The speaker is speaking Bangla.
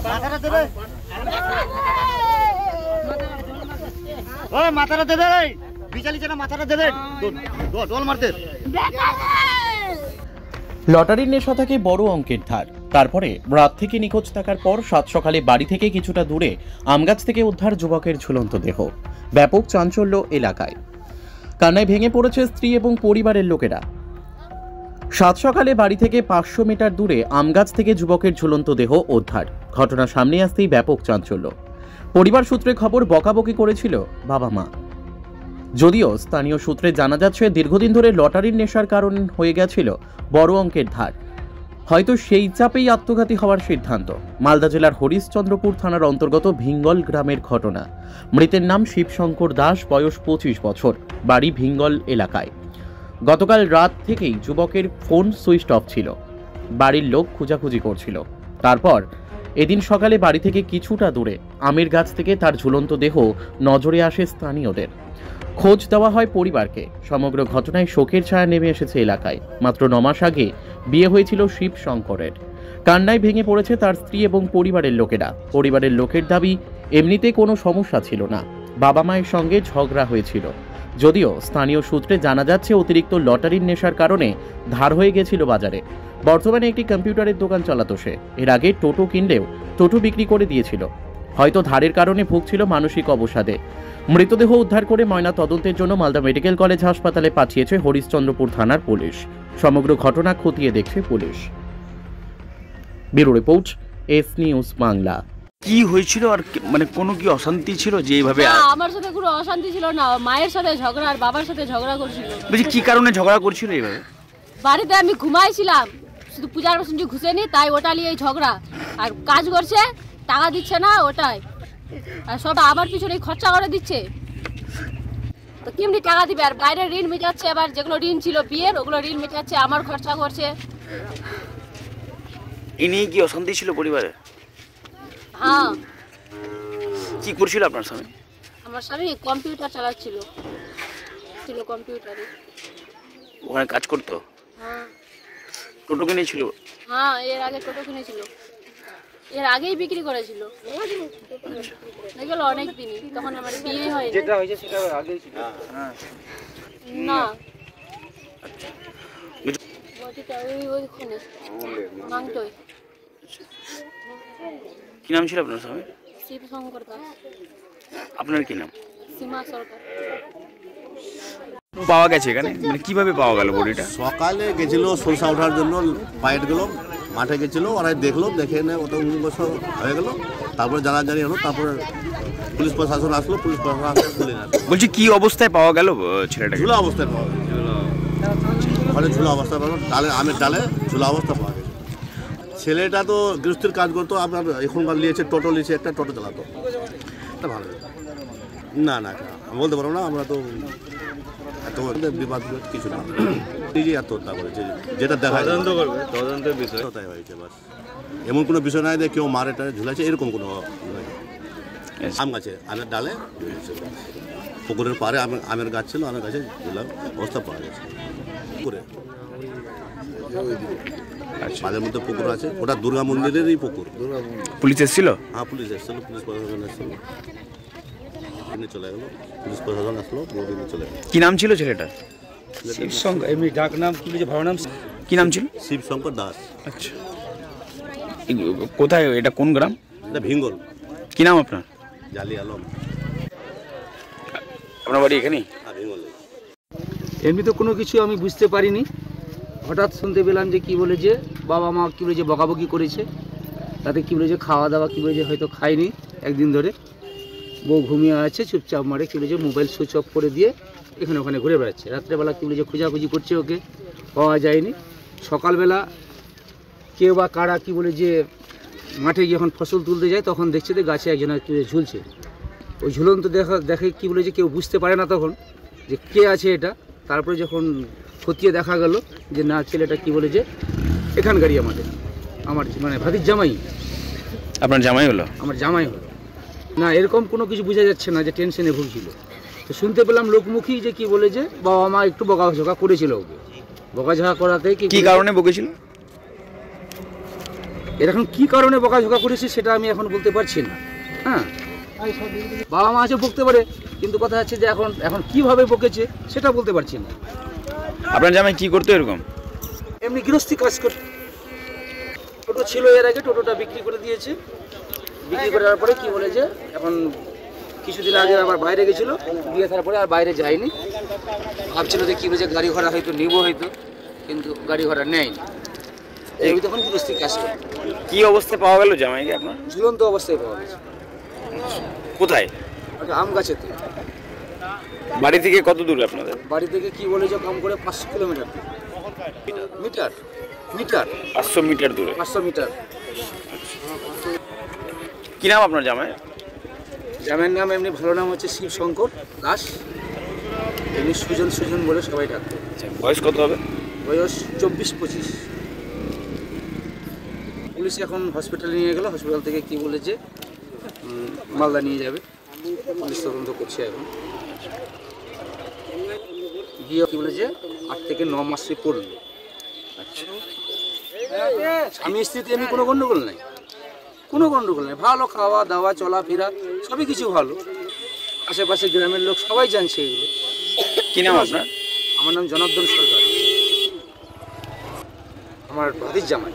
মাথাটা দে দে বিচালিছে না, মাথাটা দে দে ডোল মারতে। লটারির নেশা থেকে বড় অঙ্কের ধার, তারপরে রাত থেকে নিখোঁজ থাকার পর সাত সকালে বাড়ি থেকে কিছুটা দূরে আমগাছ থেকে উদ্ধার যুবকের ঝুলন্ত দেহ। ব্যাপক চাঞ্চল্য এলাকায়। কান্নায় ভেঙে পড়েছে স্ত্রী এবং পরিবারের লোকেরা। সাত সকালে বাড়ি থেকে 500 মিটার দূরে আমগাছ থেকে যুবকের ঝুলন্ত দেহ উদ্ধার। ঘটনা সামনে আসতেই ব্যাপক চাঞ্চল্য। পরিবার সূত্রে খবর বকাবকি করেছিল বাবা মা। যদিও স্থানীয় সূত্রে জানা যাচ্ছে দীর্ঘদিন ধরে লটারির নেশার কারণ হয়ে গেছিল বড় অঙ্কের ধার। হয়তো সেই চাপেই আত্মঘাতী হওয়ার সিদ্ধান্ত। মালদা জেলার হরিশ্চন্দ্রপুর থানার অন্তর্গত ভিঙ্গল গ্রামের ঘটনা। মৃতের নাম শিবশঙ্কর দাস, বয়স 25 বছর, বাড়ি ভিঙ্গল এলাকায়। গতকাল রাত থেকেই যুবকের ফোন সুইচ অফ ছিল। বাড়ির লোক খোঁজাখুঁজি করছিল। তারপর এদিন সকালে বাড়ি থেকে কিছুটা দূরে আমের গাছ থেকে তার ঝুলন্ত দেহ নজরে আসে স্থানীয়দের। খোঁজ দেওয়া হয় পরিবারকে। সমগ্র ঘটনায় শোকের ছায়া নেমে এসেছে এলাকায়। মাত্র 9 মাস আগে বিয়ে হয়েছিল শিবশঙ্করের। কান্নায় ভেঙে পড়েছে তার স্ত্রী এবং পরিবারের লোকেরা। পরিবারের লোকের দাবি, এমনিতে কোনো সমস্যা ছিল না, বাবা মায়ের সঙ্গে ঝগড়া হয়েছিল। যদিও স্থানীয় সূত্রে জানা যাচ্ছে অতিরিক্ত লটারির নেশার কারণে ধার হয়ে গেছিল বাজারে। বর্তমানে একটি কম্পিউটারের দোকান চালাতো সে। এর আগে টোটো কিনলেও টোটো বিক্রি করে দিয়েছিল। হয়তো ধারের কারণে ভুগছিল মানসিক অবসাদে। মৃতদেহ উদ্ধার করে ময়না তদন্তের জন্য মালদা মেডিকেল কলেজ হাসপাতালে পাঠিয়েছে হরিশ্চন্দ্রপুর থানার পুলিশ। সমগ্র ঘটনা খতিয়ে দেখছে police. Bureau report, S news Bangla. কি হয়েছিল আর মানে কোনো কি অশান্তি ছিল যে এইভাবে? আমার সাথে কোনো অশান্তি ছিল না, মায়ের সাথে ঝগড়া আর বাবার সাথে ঝগড়া করছিল। বলছি কি কারণে ঝগড়া করছিল এইভাবে? বাড়িতে আমি ঘুমাইছিলাম, শুধু পূজার বাসনটি ঘুষেনি, তাই ওটা নিয়ে ঝগড়া। আর কাজ করছে, টাকা দিচ্ছে না, ওটাই। আর সব আমার পিছনে খরচা করে দিচ্ছে, তো কেমনি টাকা দিবে? আর বাইরে ঋণ মেটাচ্ছে, আবার যেগুলো ঋণ ছিল বিয়ের ওগুলো ঋণ মেটাচ্ছে, আমার খরচা করছে। এ নিয়ে কি অশান্তি ছিল পরিবারে? হ্যাঁ। কি করছিল আপনার স্বামী? আমার স্বামী কম্পিউটার চালাচ্ছিল, ছিল কম্পিউটারে। ওখানে কাজ করতো? হ্যাঁ। টোটো কিনেছিল? হ্যাঁ, এর আগে টোটো কিনেছিল, এর আগেই বিক্রি করেছিল। এগুলো অনেক দিনই, তখন আমার বিয়ে হয়নি। যেটা হয়েছে সেটা আগেই ছিল। হ্যাঁ না, বটিটা ওইখানে মাংটোয়। কি নাম ছিল আপনার স্বামী? শিবশঙ্কর দাস। আপনার কি নাম? সীমা সরকার। পাওয়া গেছে এখানে, মানে কিভাবে পাওয়া গেল বডিটা? সকালে গেছিল সরষা ওঠার জন্য, পাইট গেল, মাঠে গেছিল, ওরা দেখলো, দেখে এনে ওটা 19 বছর হয়ে গেল। তারপরে জানাজানি হলো, তারপরে পুলিশ প্রশাসন আসলো, পুলিশ প্রশাসন তুলে না। বলছি কি অবস্থায় পাওয়া গেল ছেলেটা? ঝুলা অবস্থায় পাওয়া গেছে, ওখানে ঝুলা অবস্থায় পাওয়া, ডালে আমের ডালে ঝুলা অবস্থা পাওয়া গেছে। ছেলেটা তো গৃহস্থির কাজ করতো, আপনার এখনকার নিয়েছে টোটো, নিয়েছে একটা টোটো চালাতো। এটা ভালো না, না আমি বলতে পারবো না, আমরা তো এত বিবাদ কিছু না, নিজেই আত্মহত্যা করেছে, যেটা দেখা তদন্ত করবে, তদন্তের বিষয় তাই হয়েছে। বাস এমন কোনো বিষয় নাই যে কেউ মারে টারে ঝুলাইছে, এরকম কোনো আম গাছে, আমের ডালে পুকুরের পাড়ে আমের গাছ ছিল, আমের গাছে ঝুলার অবস্থা পাওয়া গেছে। পুকুরে মাঝের মধ্যে পুকুর আছে, ওটা দুর্গা মন্দিরেরই পুকুর। পুলিশ এসেছিল? হ্যাঁ, পুলিশ এসেছিল, পুলিশ প্রশাসন এসেছিল, চলে গেল, পুলিশ প্রশাসন আসলো, চলে গেল। কি নাম ছিল ছেলেটা? শিবশঙ্কর, এমনি ডাক নাম কি বলছে, ভালো নাম কি নাম ছিল? শিবশঙ্কর দাস। আচ্ছা, কোথায় এটা, কোন গ্রাম? এটা ভিঙ্গল। কি নাম আপনার? জালি আলম। আপনার বাড়ি এখানেই? হ্যাঁ, ভিঙ্গল। এমনি তো কোনো কিছু আমি বুঝতে পারিনি, হঠাৎ শুনতে পেলাম যে কি বলে যে বাবা মা কি বলে যে বকাবকি করেছে, তাতে কি বলে যে খাওয়া দাওয়া কি বলে যে হয়তো খায়নি একদিন ধরে, বউ ঘুমিয়ে আছে চুপচাপ মারে, কি বলে যে মোবাইল সুইচ অফ করে দিয়ে এখানে ওখানে ঘুরে বেড়াচ্ছে। রাত্রেবেলা কি বলে যে খোঁজাখুঁজি করছে, ওকে পাওয়া যায়নি। সকালবেলা কেউ বা কারা কি বলে যে মাঠে যখন ফসল তুলতে যায়, তখন দেখছে যে গাছে একজনের কি ঝুলছে। ওই ঝুলন্ত দেখে কি বলে যে কেউ বুঝতে পারে না তখন যে কে আছে এটা। তারপরে যখন খতিয়ে দেখা গেল যে না, ছেলেটা কি বলে যে এখানকারই, আমার মানে ভাতির জামাই। আপনার জামাই হলো? আমার জামাই হলো। না, এরকম কোনো কিছু বোঝা যাচ্ছে না যে টেনশনে ভুগছিল। তো শুনতে পেলাম লোকমুখী যে কি বলে যে বাবা মা একটু বকাঝকা করেছিল ওকে। বকাঝকা করাতে কি কারণে বকেছিল এর এখন কী কারণে বকাঝকা করেছে সেটা আমি এখন বলতে পারছি না। হ্যাঁ, বাবা মা আছে বকতে পারে, কিন্তু কথা হচ্ছে যে এখন কীভাবে বকেছে সেটা বলতে পারছি না। আপনার জামাই কি করতো এরকম? এমনি গৃহস্থী কাজ করে, টোটো ছিল এর আগে, টোটোটা বিক্রি করে দিয়েছে। বিক্রি করার পরে কি বলে যে এখন কিছুদিন আগে আবার বাইরে গেছিলো, বিয়ে থাকার পরে আর বাইরে যায়নি। ভাবছিল যে কী বলছে গাড়ি ঘোড়া হয়তো নেবো হয়তো, কিন্তু গাড়ি ঘোড়া নেয়নি। এই তখন গৃহস্থী কাজ করে। কি অবস্থায় পাওয়া গেল জামাইকে আপনার? ঝুলন্ত অবস্থায় পাওয়া গেছে। কোথায়? ওটা আম গাছেতে। বাড়ি থেকে কত দূর আপনাদের? বাড়ি থেকে কি বলে যে কম করে 500 কিলোমিটার মিটার মিটার 500 মিটার দূরে। 500 মিটার। কি নাম আপনার জামাই? জামাইয়ের নাম এমনি ভালো নাম হচ্ছে শিব শঙ্কর দাস, এমনি সুজন বলে সবাই ডাকতো। বয়স কত হবে? বয়স 24-25। পুলিশ এখন হসপিটালে নিয়ে গেল, হসপিটাল থেকে কি বলেছে মালদা নিয়ে যাবে, পুলিশ তদন্ত করছে এখন। গিয়ে কি বলেছে 8 থেকে 9 মাসে পড়ল। স্বামী স্ত্রীতে এমনি কোনো গন্ডগোল নাই, কোনো গন্ডগোল নেই, ভালো খাওয়া দাওয়া চলাফেরা সবই কিছু ভালো। আশেপাশে গ্রামের লোক সবাই জানছে এগুলো। কি নাম আপনার? আমার নাম জনার্দন সরকার, আমার ভাতির জামাই।